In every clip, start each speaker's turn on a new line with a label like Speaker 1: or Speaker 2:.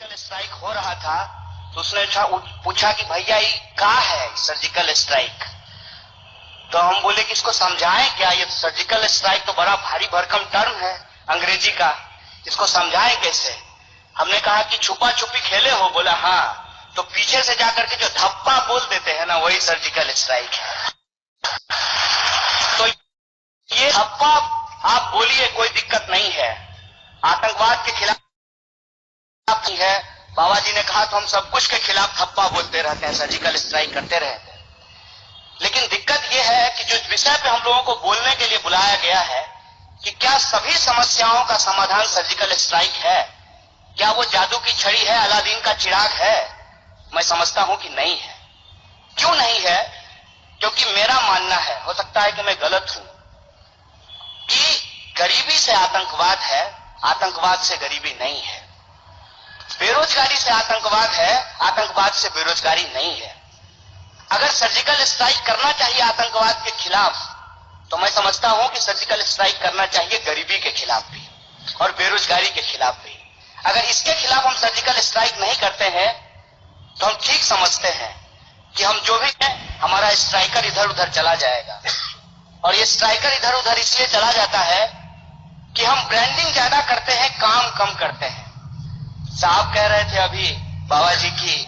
Speaker 1: Surgical strike हो रहा था तो उसने पूछा कि भैया ये क्या है सर्जिकल स्ट्राइक। तो हम बोले कि इसको समझाएं क्या, ये सर्जिकल स्ट्राइक तो बड़ा भारी भरकम टर्म है अंग्रेजी का, इसको समझाएं कैसे। हमने कहा कि छुपा छुपी खेले हो, बोला हाँ, तो पीछे से जाकर के जो धप्पा बोल देते हैं ना वही सर्जिकल स्ट्राइक है। तो ये धप्पा आप बोलिए कोई दिक्कत नहीं है, आतंकवाद के खिलाफ नहीं है। बाबा जी ने कहा तो हम सब कुछ के खिलाफ धप्पा बोलते रहते हैं, सर्जिकल स्ट्राइक करते रहते हैं। लेकिन दिक्कत यह है कि जो विषय पे हम लोगों को बोलने के लिए बुलाया गया है कि क्या सभी समस्याओं का समाधान सर्जिकल स्ट्राइक है, क्या वो जादू की छड़ी है, अलादीन का चिराग है? मैं समझता हूं कि नहीं है। क्यों नहीं है? क्योंकि मेरा मानना है, हो सकता है कि मैं गलत हूं, कि गरीबी से आतंकवाद है, आतंकवाद से गरीबी नहीं है। बेरोजगारी से आतंकवाद है, आतंकवाद से बेरोजगारी नहीं है। अगर सर्जिकल स्ट्राइक करना चाहिए आतंकवाद के खिलाफ तो मैं समझता हूं कि सर्जिकल स्ट्राइक करना चाहिए गरीबी के खिलाफ भी और बेरोजगारी के खिलाफ भी। अगर इसके खिलाफ हम सर्जिकल स्ट्राइक नहीं करते हैं तो हम ठीक समझते हैं कि हम जो भी हैं हमारा स्ट्राइकर इधर उधर चला जाएगा। और ये स्ट्राइकर इधर उधर इसलिए चला जाता है कि हम ब्रांडिंग ज्यादा करते हैं, काम कम करते हैं। साहब कह रहे थे अभी बाबा जी की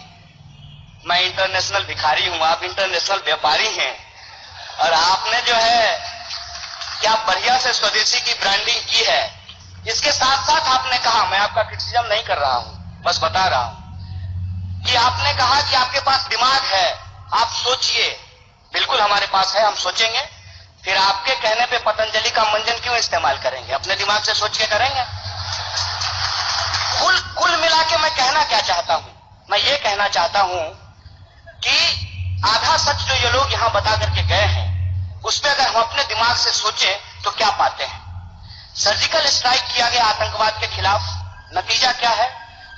Speaker 1: मैं इंटरनेशनल भिखारी हूं, आप इंटरनेशनल व्यापारी हैं, और आपने जो है क्या बढ़िया से स्वदेशी की ब्रांडिंग की है। इसके साथ साथ आपने कहा, मैं आपका क्रिटिसिज्म नहीं कर रहा हूं, बस बता रहा हूं कि आपने कहा कि आपके पास दिमाग है, आप सोचिए। बिल्कुल हमारे पास है, हम सोचेंगे। फिर आपके कहने पे पतंजलि का मंजन क्यों इस्तेमाल करेंगे? अपने दिमाग से सोच के करेंगे। कुल मिला के मैं कहना क्या चाहता हूं, मैं ये कहना चाहता हूं कि आधा सच जो ये लोग यहां बता करके गए हैं उस पर अगर हम अपने दिमाग से सोचें तो क्या पाते हैं। सर्जिकल स्ट्राइक किया गया आतंकवाद के खिलाफ, नतीजा क्या है?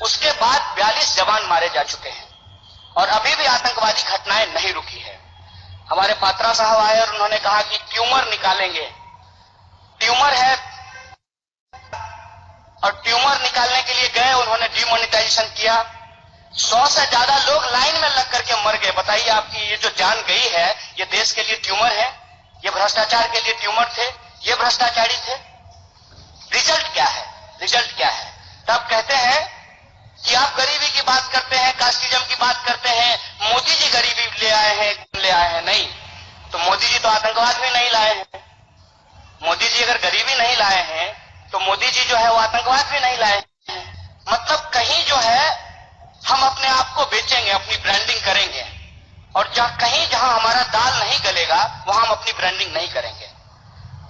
Speaker 1: उसके बाद 42 जवान मारे जा चुके हैं और अभी भी आतंकवादी घटनाएं नहीं रुकी है। हमारे पात्रा साहब आए और उन्होंने कहा कि ट्यूमर निकालेंगे, ट्यूमर है, और ट्यूमर निकालने के लिए गए, उन्होंने डिमोनेटाइजेशन किया। 100 से ज्यादा लोग लाइन में लग करके मर गए। बताइए आपकी ये जो जान गई है ये देश के लिए ट्यूमर है, ये भ्रष्टाचार के लिए ट्यूमर थे, ये भ्रष्टाचारी थे। रिजल्ट क्या है? रिजल्ट क्या है? तब कहते हैं कि आप गरीबी की बात करते हैं, कास्टिज्म की बात करते हैं, मोदी जी गरीबी ले आए हैं। नहीं, तो मोदी जी तो आतंकवाद भी नहीं लाए हैं। मोदी जी अगर गरीबी नहीं लाए हैं तो मोदी जी जो है वो आतंकवाद भी नहीं लाए हैं। मतलब कहीं जो है हम अपने आप को बेचेंगे, अपनी ब्रांडिंग करेंगे, और जहां हमारा दाल नहीं गलेगा वहां हम अपनी ब्रांडिंग नहीं करेंगे।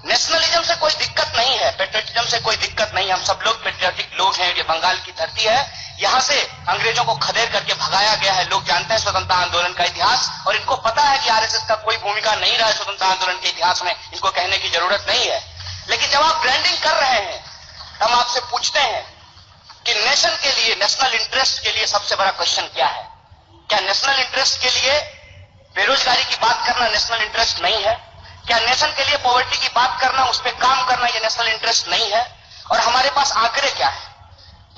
Speaker 1: नेशनलिज्म से कोई दिक्कत नहीं है, पेट्रियटिज्म से कोई दिक्कत नहीं, हम सब लोग पेट्रियटिक लोग हैं। ये बंगाल की धरती है, यहां से अंग्रेजों को खदेड़ करके भगाया गया है। लोग जानते हैं स्वतंत्रता आंदोलन का इतिहास, और इनको पता है कि आरएसएस का कोई भूमिका नहीं रहा है स्वतंत्रता आंदोलन के इतिहास में, इनको कहने की जरूरत नहीं है। लेकिन जब आप ब्रांडिंग कर रहे हैं हम आपसे पूछते हैं कि नेशन के लिए, नेशनल इंटरेस्ट के लिए सबसे बड़ा क्वेश्चन क्या है? क्या नेशनल इंटरेस्ट के लिए बेरोजगारी की बात करना नेशनल इंटरेस्ट नहीं है? क्या नेशन के लिए पॉवर्टी की बात करना, उस पर काम करना ये नेशनल इंटरेस्ट नहीं है? और हमारे पास आंकड़े क्या है?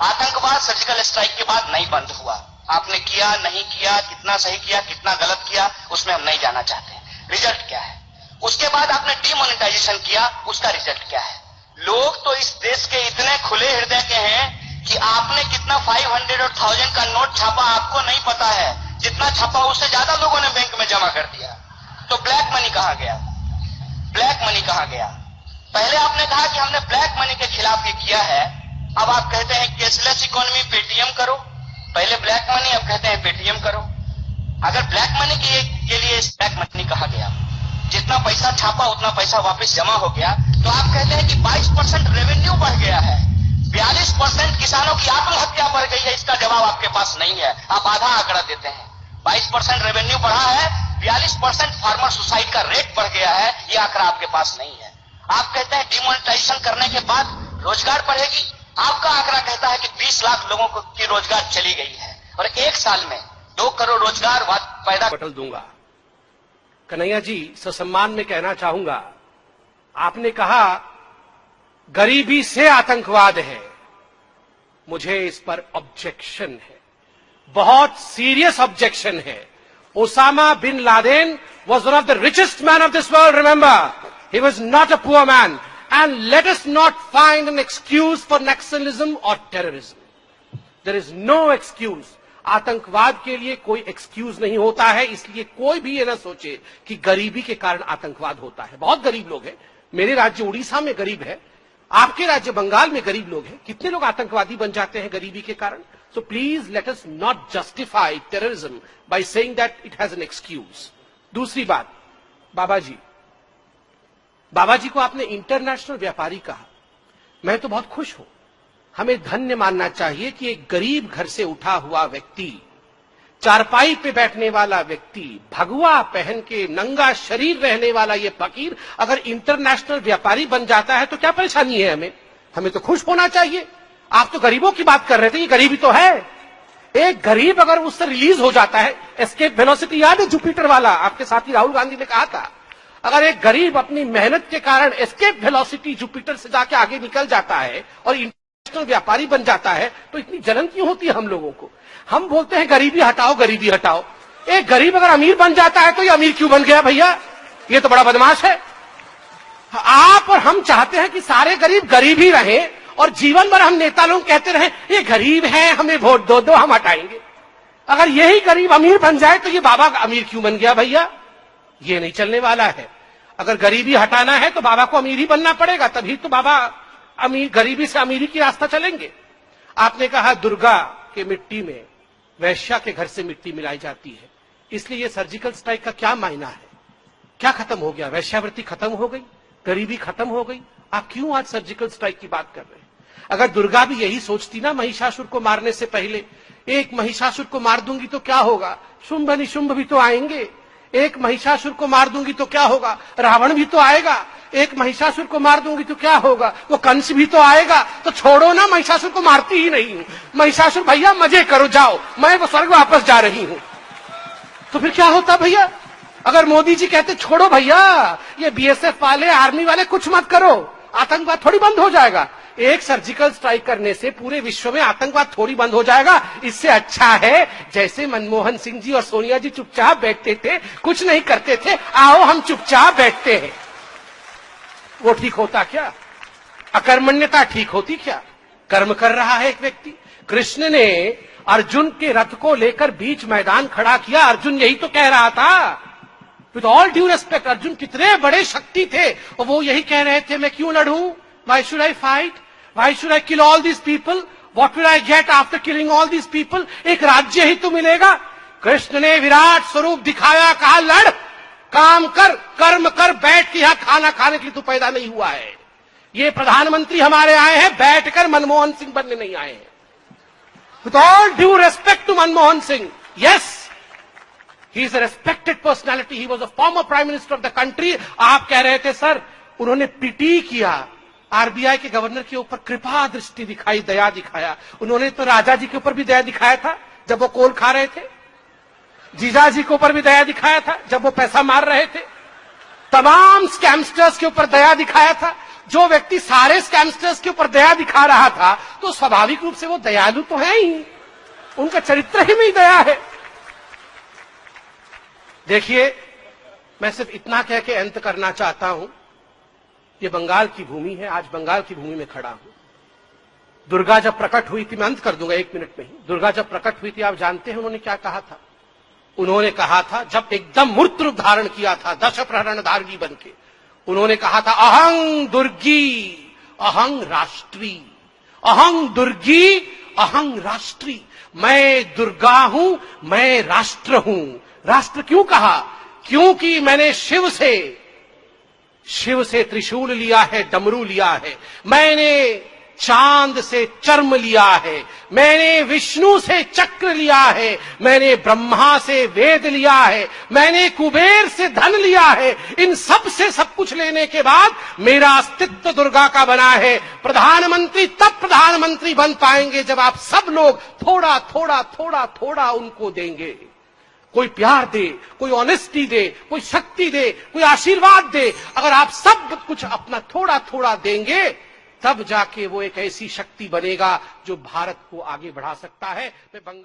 Speaker 1: आतंकवाद सर्जिकल स्ट्राइक के बाद नहीं बंद हुआ। आपने किया नहीं किया, कितना सही किया कितना गलत किया, उसमें हम नहीं जाना चाहते। रिजल्ट क्या है? उसके बाद आपने डिमोनेटाइजेशन किया, उसका रिजल्ट क्या है? लोग तो इस देश के इतने खुले हृदय के हैं कि आपने कितना 500 और 1000 का नोट छापा आपको नहीं पता है। जितना छापा उससे ज्यादा लोगों ने बैंक में जमा कर दिया। तो ब्लैक मनी कहां गया? ब्लैक मनी कहां गया? पहले आपने कहा कि हमने ब्लैक मनी के खिलाफ ये किया है, अब आप कहते हैं कैशलेस इकोनॉमी, पेटीएम करो। पहले ब्लैक मनी, अब कहते हैं पेटीएम करो। अगर ब्लैक मनी के लिए ब्लैक मनी कहा गया, जितना पैसा छापा उतना पैसा वापस जमा हो गया, तो आप कहते हैं कि 22% रेवेन्यू बढ़ गया है, 42% किसानों की आत्महत्या बढ़ गई है। इसका जवाब आपके पास नहीं है, आप आधा आंकड़ा देते हैं। 22% रेवेन्यू बढ़ा है, 42% फार्मर सुसाइड का रेट बढ़ गया है, ये आंकड़ा आपके पास नहीं है। आप कहते हैं डिमोनेटाइजेशन करने के बाद रोजगार बढ़ेगी, आपका आंकड़ा कहता है कि 20 लाख लोगों की रोजगार चली गई है, और 1 साल में 2 करोड़ रोजगार पैदा
Speaker 2: पटल दूंगा। कन्हैया जी, ससम्मान में कहना चाहूंगा, आपने कहा गरीबी से आतंकवाद है, मुझे इस पर ऑब्जेक्शन है, बहुत सीरियस ऑब्जेक्शन है। Osama bin Laden was one of the richest men of this world, remember. He was not a poor man. And let us not find an excuse for nationalism or terrorism. There is no excuse. आतंकवाद के लिए कोई excuse नहीं होता है, इसलिए कोई भी ये ना सोचे कि गरीबी के कारण आतंकवाद होता है। बहुत गरीब लोग हैं, मेरे राज्य उड़ीसा में गरीब है, आपके राज्य बंगाल में गरीब लोग हैं, कितने लोग आतंकवादी बन जाते हैं गरीबी के कारण। So please let us not justify terrorism by saying that it has an excuse. दूसरी बात, बाबा जी को आपने इंटरनेशनल व्यापारी कहा, मैं तो बहुत खुश हूं। हमें धन्य मानना चाहिए कि एक गरीब घर से उठा हुआ व्यक्ति, चारपाई पे बैठने वाला व्यक्ति, भगवा पहन के नंगा शरीर रहने वाला ये फकीर अगर इंटरनेशनल व्यापारी बन जाता है तो क्या परेशानी है हमें? हमें तो खुश होना चाहिए। आप तो गरीबों की बात कर रहे थे, ये गरीबी तो है। एक गरीब अगर उससे रिलीज हो जाता है, एस्केप वेलोसिटी याद है जुपिटर वाला, आपके साथी राहुल गांधी ने कहा था, अगर एक गरीब अपनी मेहनत के कारण एस्केप वेलोसिटी जुपिटर से जाके आगे निकल जाता है और इंटरनेशनल व्यापारी बन जाता है तो इतनी जलन क्यों होती है हम लोगों को? हम बोलते हैं गरीबी हटाओ, गरीबी हटाओ। एक गरीब अगर अमीर बन जाता है तो ये अमीर क्यों बन गया भैया? ये तो बड़ा बदमाश है। आप और हम चाहते हैं कि सारे गरीब गरीब ही रहें और जीवन भर हम नेता लोग कहते रहे ये गरीब है, हमें वोट दो, हम हटाएंगे। अगर यही गरीब अमीर बन जाए तो ये बाबा अमीर क्यों बन गया भैया? ये नहीं चलने वाला है। अगर गरीबी हटाना है तो बाबा को अमीर ही बनना पड़ेगा, तभी तो बाबा अमीर, गरीबी से अमीरी की रास्ता चलेंगे। आपने कहा दुर्गा के मिट्टी में वैश्या के घर से मिट्टी मिलाई जाती है, इसलिए ये सर्जिकल स्ट्राइक का क्या मायना है? क्या खत्म हो गया? वैश्यावृत्ति खत्म हो गई, गरीबी खत्म हो गई? आप क्यों आज सर्जिकल स्ट्राइक की बात कर रहे हैं? अगर दुर्गा भी यही सोचती ना महिषासुर को मारने से पहले, एक महिषासुर को मार दूंगी तो क्या होगा, शुंभ निशुंभ भी तो आएंगे। एक महिषासुर को मार दूंगी तो क्या होगा, रावण भी तो आएगा। एक महिषासुर को मार दूंगी तो क्या होगा, वो कंस भी तो आएगा। तो छोड़ो ना, महिषासुर को मारती ही नहीं हूं। महिषासुर भैया मजे करो, जाओ, मैं वो स्वर्ग वापस जा रही हूं। तो फिर क्या होता भैया? अगर मोदी जी कहते छोड़ो भैया, ये बीएसएफ वाले, आर्मी वाले कुछ मत करो, आतंकवाद थोड़ी बंद हो जाएगा। एक सर्जिकल स्ट्राइक करने से पूरे विश्व में आतंकवाद थोड़ी बंद हो जाएगा। इससे अच्छा है जैसे मनमोहन सिंह जी और सोनिया जी चुपचाप बैठते थे, कुछ नहीं करते थे, आओ हम चुपचाप बैठते हैं। वो ठीक होता क्या? अकर्मण्यता ठीक होती क्या? कर्म कर रहा है एक व्यक्ति। कृष्ण ने अर्जुन के रथ को लेकर बीच मैदान खड़ा किया, अर्जुन यही तो कह रहा था। With all due respect, Arjun कितने बड़े शक्ति थे और वो यही कह रहे थे मैं क्यों लड़ूं, why should I fight, why should I kill all these people, what will I get after killing all these people? एक राज्य ही तो मिलेगा। कृष्ण ने विराट स्वरूप दिखाया, कहा लड़, काम कर, कर्म कर, बैठ के यहां खाना खाने के लिए तू पैदा नहीं हुआ है। ये प्रधानमंत्री हमारे आए हैं बैठकर मनमोहन सिंह बनने नहीं आए हैं। With all due respect to Manmohan Singh, yes he is a respected personality, he was a former prime minister of the country। आप कह रहे थे सर उन्होंने पीटी किया, आरबीआई के गवर्नर के ऊपर कृपा दृष्टि दिखाई, दया दिखाया। उन्होंने तो राजा जी के ऊपर भी दया दिखाया था जब वो कोल खा रहे थे, जीजा जी के ऊपर भी दया दिखाया था जब वो पैसा मार रहे थे, तमाम स्कैमस्टर्स के ऊपर दया दिखाया था। जो व्यक्ति सारे स्कैमस्टर्स के ऊपर दया दिखा रहा था तो स्वाभाविक रूप से वो दयालु तो है ही, उनका चरित्र ही में दया है। देखिए, मैं सिर्फ इतना कह के अंत करना चाहता हूं, ये बंगाल की भूमि है, आज बंगाल की भूमि में खड़ा हूं। दुर्गा जब प्रकट हुई थी, मैं अंत कर दूंगा 1 मिनट में ही, दुर्गा जब प्रकट हुई थी आप जानते हैं उन्होंने क्या कहा था? उन्होंने कहा था, जब एकदम मूर्त रूप धारण किया था दश प्रहरण धारिणी बन के, उन्होंने कहा था अहं दुर्गी अहं राष्ट्री, अहं दुर्गी अहं राष्ट्री, मैं दुर्गा हूं, मैं राष्ट्र हूं। राष्ट्र क्यों कहा? क्योंकि मैंने शिव से त्रिशूल लिया है, डमरू लिया है, मैंने चांद से चर्म लिया है, मैंने विष्णु से चक्र लिया है, मैंने ब्रह्मा से वेद लिया है, मैंने कुबेर से धन लिया है। इन सब से सब कुछ लेने के बाद मेरा अस्तित्व दुर्गा का बना है। प्रधानमंत्री तब प्रधानमंत्री बन पाएंगे जब आप सब लोग थोड़ा थोड़ा थोड़ा थोड़ा उनको देंगे। कोई प्यार दे, कोई ऑनेस्टी दे, कोई शक्ति दे, कोई आशीर्वाद दे। अगर आप सब कुछ अपना थोड़ा थोड़ा देंगे तब जाके वो एक ऐसी शक्ति बनेगा जो भारत को आगे बढ़ा सकता है। मैं बंगाल